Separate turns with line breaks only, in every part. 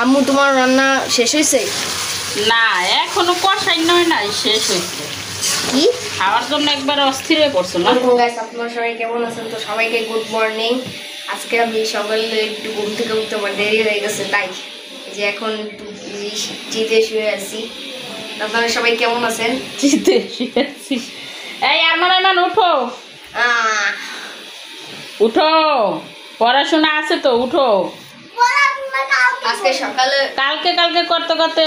আম্মু তোমার রান্না শেষ হয়েছে?
না, এখনো কষাই নয় নাই, শেষ হয়েছে।
কি
খাওয়ার জন্য একবার অস্থির হয়ে পড়ছো না?
আপনারা সবাই কেমন আছেন? তো সবাইকে গুড মর্নিং। আজকে আমি সকালে একটু ঘুম থেকে উঠতে আমার দেরি হয়ে গেছে, তাই যে এখন জিতে শুয়ে আছি। আপনারা সবাই কেমন আছেন?
জিতে শুয়ে আছি। এই আমার উঠো, উঠো, পড়াশোনা আছে তো, উঠো।
আজকে সকালে
কালকে করতে করতে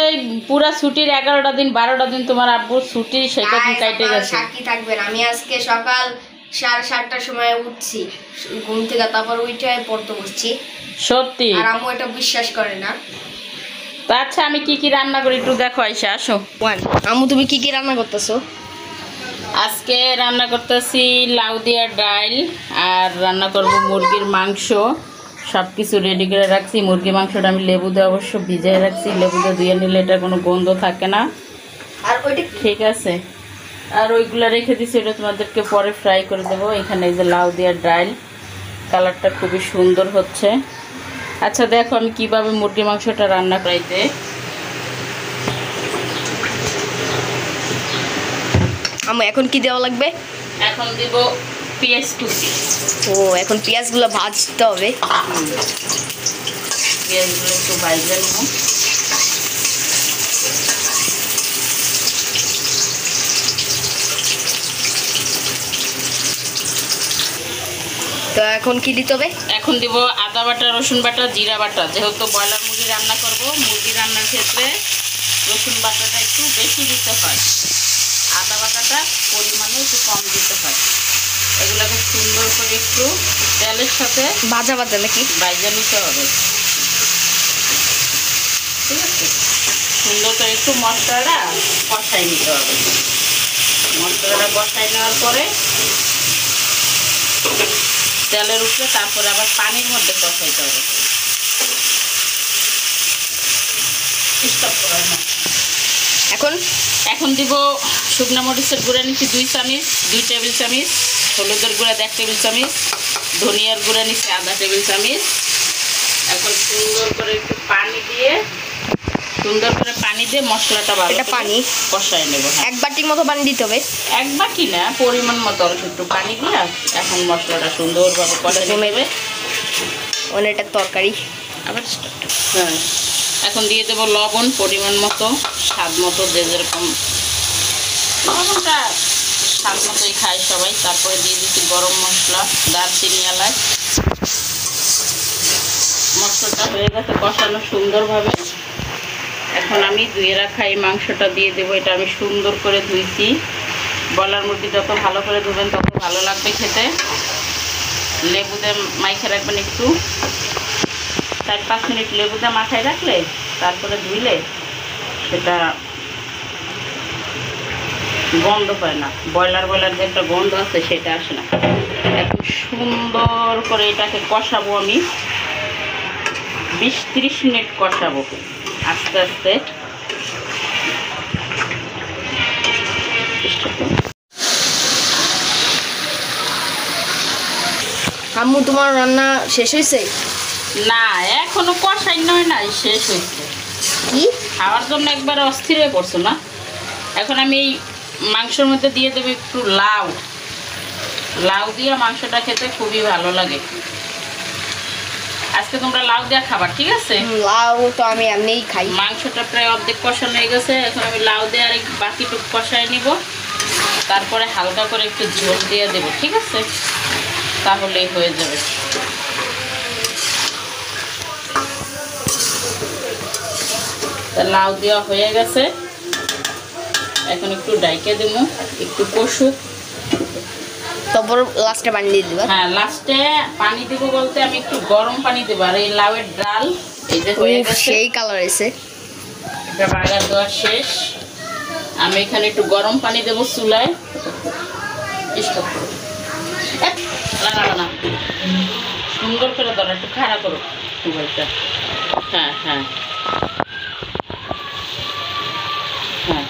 পুরা ছুটির 11টা দিন 12টা দিন তোমার আব্বুর ছুটি, সেটা দিন কাটে গেছে।
সাক্ষী থাকবেন, আমি আজকে সকাল 7:30টার সময় উঠছি ঘুম থেকে, তারপর উঠে পড়তে বসছি।
সত্যি?
আর আম্মু এটা বিশ্বাস করে না।
তো আচ্ছা, আমি কি কি রান্না করি একটু দেখো, আইসা আসো।
আম্মু তুমি কি কি রান্না করতেছো?
আজকে রান্না করতেছি লাউ দিয়া ডাল, আর রান্না করব মুরগির মাংস। সব কিছু রেডি করে রাখছি। মুরগির মাংসটা আমি লেবু দিয়ে অবশ্য ভিজিয়ে রাখছি, লেবু দিয়ে ধুয়ে নিলে এটা কোনো গন্ধ থাকে না।
আর ওইটা
ঠিক আছে, আর ওইগুলো রেখে দিচ্ছি, ওটা তোমাদেরকে পরে ফ্রাই করে দেবো। এখানে এই যে লাউ দিয়া ডাল, কালারটা খুবই সুন্দর হচ্ছে। আচ্ছা দেখো আমি কিভাবে মুরগির মাংসটা রান্না করাইতে।
আম্মু এখন কি দেওয়া লাগবে?
এখন দিব পেঁয়াজ কুচি।
ও, এখন পেঁয়াজগুলো ভাজতে হবে।
পেঁয়াজগুলো একটু ভাজে নেব।
তো এখন কি দিতে হবে?
এখন দিব আদা বাটা, রসুন বাটা, জিরা বাটা। যেহেতু ব্রয়লার মুরগি রান্না করব, মুরগি রান্নার ক্ষেত্রে রসুন বাটাটা একটু বেশি দিতে হয়, আদা বাটাটা পরিমাণে একটু কম দিতে হয়। এগুলোকে সুন্দর করে একটু তেলের সাথে
ভাজা নাকি
ভাজা নিতে হবে। ঠিক আছে, সুন্দর করে একটু মশলাটা কষাই নিতে হবে। মশলাটা কষাই নেওয়ার পরে তেলের উপরে তারপরে আবার পানির মধ্যে কষাইতে হবে। এখন দিব শুকনো মরিচের গুঁড়া নিচ্ছি 2 চামচ, 2 টেবিল চামচ, হলুদের গুঁড়া 1 টেবিল চামচ, ধনিয়ার গুঁড়া নিচ্ছি আধা টেবিল চামচ। এখন সুন্দর করে একটু পানি দিয়ে মশলাটা ভালো করে পানি কষাই নেব।
এক বাটির মতো পানি দিতে হবে।
এক বাটি না, পরিমাণ মতো অল্প একটু পানি দিয়ে এখন মশলাটা সুন্দরভাবে কষাই নেবে।
এটা তরকারি
আবার হ্যাঁ, এখন দিয়ে দেবো লবণ পরিমাণ মতো, স্বাদ মতো, যে যেরকম লবণটা স্বাদ মতোই খায় সবাই। তারপরে দিয়ে দিচ্ছি গরম মশলা, দারচিনি, এলাচ। মশলাটা হয়ে গেছে কষানো সুন্দরভাবে। এখন আমি ধুয়ে রাখা এই মাংসটা দিয়ে দেবো। এটা আমি সুন্দর করে ধুইছি। ব্রয়লার মুরগি যত ভালো করে ধুবেন তত ভালো লাগবে খেতে। লেবু দিয়ে মাইখে রাখবেন, একটু 4-5 মিনিট লেবু দিয়ে মাখায় রাখলে তারপরে ধুইলে সেটা গন্ধ পায় না। ব্রয়লার যে একটা গন্ধ আছে সেটা আসে না। এখন সুন্দর করে এটাকে কষাবো আমি 20-30 মিনিট কষাবো আস্তে আস্তে।
আম্মু তোমার রান্না শেষ হয়েছে?
না, এখনো কষাই নয় নাই, শেষ হয়েছে।
কি
খাওয়ার জন্য একবার অস্থির হয়ে পড়ছো না? এখন আমি এই মাংসের মধ্যে দিয়ে দেবো একটু লাউ দিয়ে মাংসটা খেতে খুবই ভালো লাগে। আজকে তোমরা লাউ দিয়ে খাবার, ঠিক আছে?
লাউ তো আমি এমনিই খাই।
মাংসটা প্রায় অর্ধেক কষানো হয়ে গেছে। এখন আমি লাউ দিয়ে আর বাকিটুকু কষাই নিব, তারপরে হালকা করে একটু ঝোল দিয়ে দেবো, ঠিক আছে? তাহলেই হয়ে যাবে। লাউ দেওয়া হয়ে গেছে, এখন একটু ডাইকে দেবো, একটু কষুক,
তারপর লাস্টে পানি দিয়ে দেবো।
হ্যাঁ, লাস্টে পানি দেবো বলতে আমি একটু গরম পানি দেবো। আর এই লাউয়ের ডাল এই যে হয়ে গেছে,
সেই কালার এসে
এটা বাগার দেওয়া শেষ। আমি এখানে একটু গরম পানি দেবো চুলায়। না, সুন্দর করে ধরো, একটু খাড়া করো মোবাইলটা। হ্যাঁ হ্যাঁ হ্যাঁ,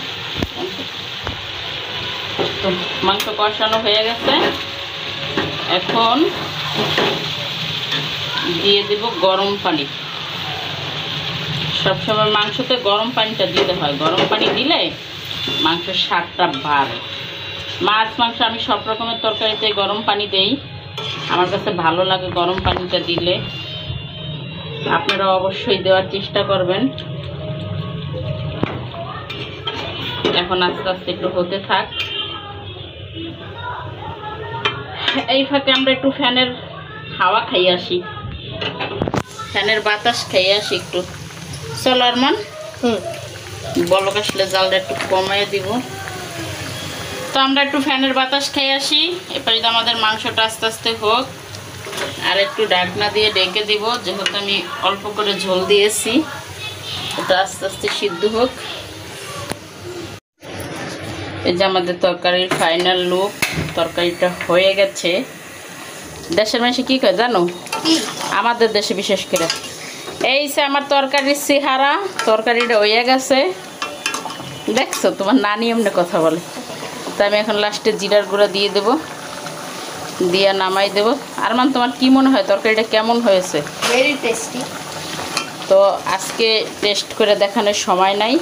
তো মাংস কষানো হয়ে গেছে। এখন দিয়ে দেব গরম পানি, সবসময় মাংসতে গরম পানিটা দিতে হয়, গরম পানি দিলে মাংসের স্বাদটা বাড়ে। মাছ মাংস আমি সব রকমের তরকারিতে গরম পানি দেই, আমার কাছে ভালো লাগে গরম পানিটা দিলে। আপনারা অবশ্যই দেওয়ার চেষ্টা করবেন। এখন আস্তে আস্তে একটু হতে থাক। এই ফাঁকে আমরা একটু ফ্যানের হাওয়া খাইয়ে আসি, ফ্যানের বাতাস খাইয়ে আসি একটু। চলো আরমান, বলক আসলে জালটা একটু কমিয়ে দিব। তো আমরা একটু ফ্যানের বাতাস খেয়ে আসি। এরপরে আমাদের মাংসটা আস্তে আস্তে হোক, আর একটু ঢাকনা দিয়ে ডেকে দিব, যেহেতু আমি অল্প করে ঝোল দিয়েছি। এটা আস্তে আস্তে সিদ্ধ হোক। এই যে আমাদের তরকারির ফাইনাল লুক, তরকারিটা হয়ে গেছে। দেশের মানুষ কি কয় জানো? আমাদের দেশে বিশেষ করে এই যে আমার তরকারির চেহারা, তরকারিটা হয়ে গেছে। দেখছো তোমার নানি এমনি কথা বলে। তো আমি এখন লাস্টে জিরার গুঁড়া দিয়ে দেব, দিয়ে নামাই দেব। আরমান, তোমার কি মনে হয় তরকারিটা কেমন হয়েছে?
Very tasty.
তো আজকে টেস্ট করে দেখানোর সময় নাই,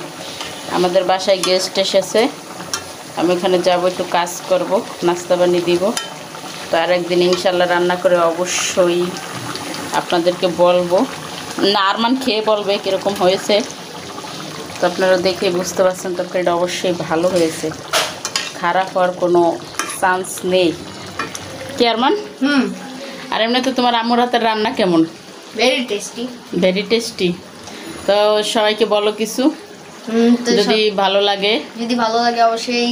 আমাদের বাসায় গেস্ট এসেছে। আমি ওখানে যাব, একটু কাজ করব, নাস্তা বানিয়ে দিব। তো আর একদিন ইনশাল্লাহ রান্না করে অবশ্যই আপনাদেরকে বলবো। না, আরমান খেয়ে বলবে কীরকম হয়েছে। তো আপনারা দেখে বুঝতে পারছেন তরকারিটা অবশ্যই ভালো হয়েছে, খারাপ হওয়ার কোনো চান্স নেই। কি আরমান? আর এমনি তো তোমার আম্মুর হাতের রান্না কেমন?
Very tasty.
Very tasty. তো সবাইকে বলো কিছু, যদি ভালো লাগে।
যদি ভালো লাগে অবশ্যই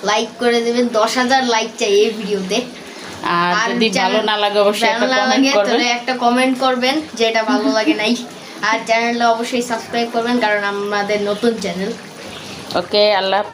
লাইক করে দেবেন। 10,000 লাইক চাই এই ভিডিওতে।
আর যদি ভালো না লাগে অবশ্যই একটা কমেন্ট করবেন।
একটা কমেন্ট করবেন যে এটা ভালো লাগে নাই। আর চ্যানেলটা অবশ্যই সাবস্ক্রাইব করবেন, কারণ আমাদের নতুন চ্যানেল।
ওকে, আল্লাহ।